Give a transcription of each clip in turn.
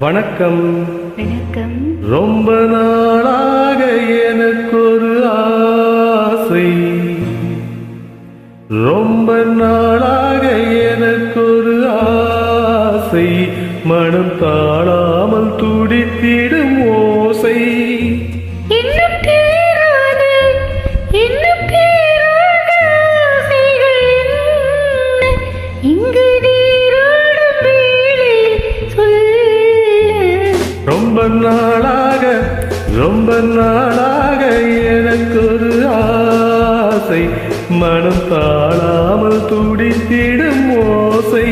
வணக்கம். வணக்கம். ரொம்ப நாளாக எனக்கொரு ஆசை, ரொம்ப நாளாக எனக்கொரு ஆசை, மனம் தாழாமல் துடித்திடும் ஓசை. ரொம்ப நாளாக ரொம்ப நாளாக எனக்கொரு ஆசை, மனம் தாழாமல் துடித்திடும் ஓசை.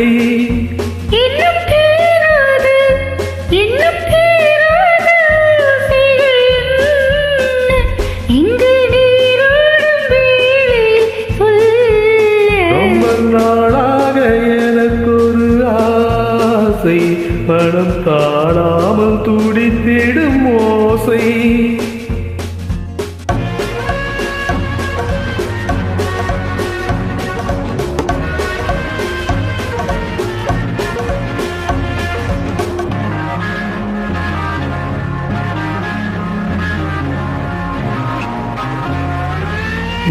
ரொம்ப நாளாக எனக்கொரு ஆசை, மனம் தாழாமல் துடித்திடும் ஓசை.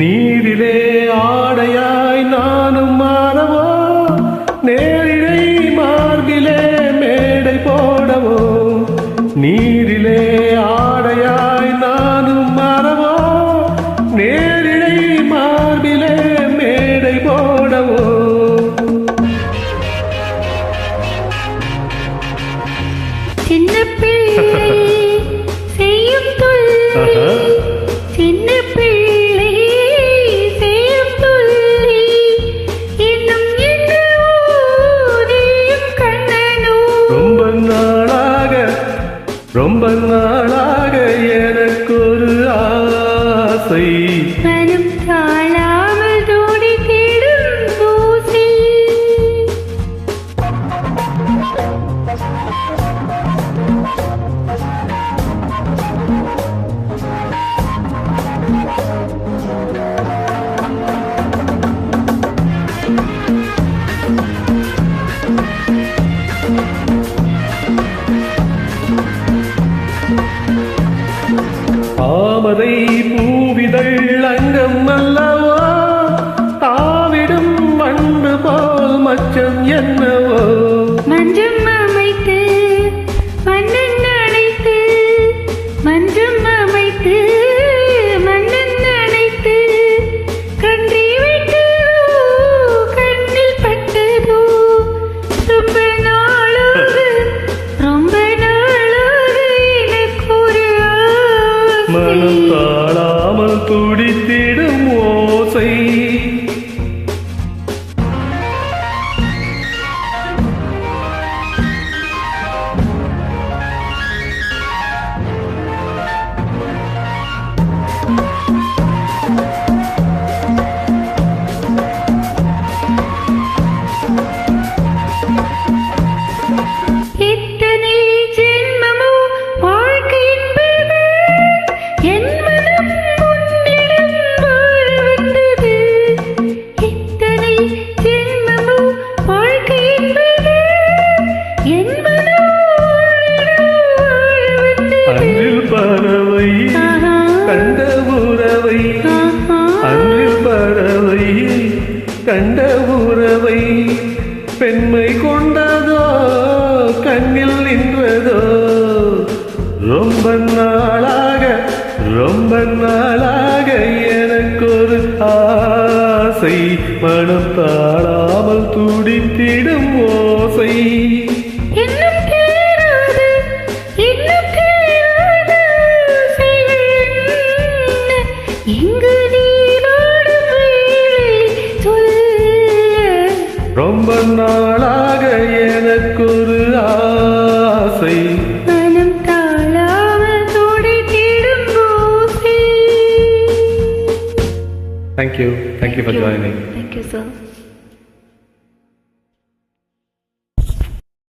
நீரிலே ஆடையாய் நானும் மாறவோ, நேரிடை மார்பிலே மேடை போடவோ. நீரிலே ஆடையாய் நானும் மாறவோ, நேரிடை மார்பிலே மேடை போடவோ. சின்ன பிள்ளை செய்யும் தொல்லை, சின்ன பிள்ளை செய்யும் தொல்லை, இன்னும் என்ன ஊதியும் கண்ணனோ. ரொம்ப நாளாக ரொம்ப நாளாக எனக்கொரு ஆசை, மனம் தாழாமல் துடித்திடும் ஓசை. தாமரை பூவிதழ் அங்கம் அல்லவா, தாவிடும் வண்டு போல் மச்சம் என்னவோ. மஞ்சம் அமைத்து மன்னன் அணைத்து, மஞ்சம் அமைத்து மன்னன் அணைத்து, கன்றி விட்டு கண்ணில் பட்டதோ. ரொம்ப நாளாக ரொம்ப நாளாக எனக்கு ஒரு மனம் தாழாமல் துடித்திடும் ஓசை. இத்தனை ஜென்மமோ வாழ்க்கை என்பது, என் மனம் உன்னிடம் வாழ வந்தது. இத்தனை ஜென்மமோ வாழ்க்கை என்பது, என் மனம் உன்னிடம் வாழ வந்தது. அன்றில் பறவை கண்ட உறவை, அன்றில் பறவை கண்ட உறவை, பெண்மை கொண்டதோ கண்ணில் நின்றதோ. ரொம்ப நாளாக ரொம்ப நாளாக எனக்கொரு ஆசை, மனம் தாழாமல் துடித்திடும் ஓசை. இன்னும் தீராது இன்னும் தீராது ஆசைகள் என்ன, இங்கு நீரோடும் வேளை சொல்ல. ரொம்ப நாளாக எனக்கொரு ஆசை, மனம் தாழாமல் துடித்திடும் ஓசை. Thank you for joining. Thank you, sir.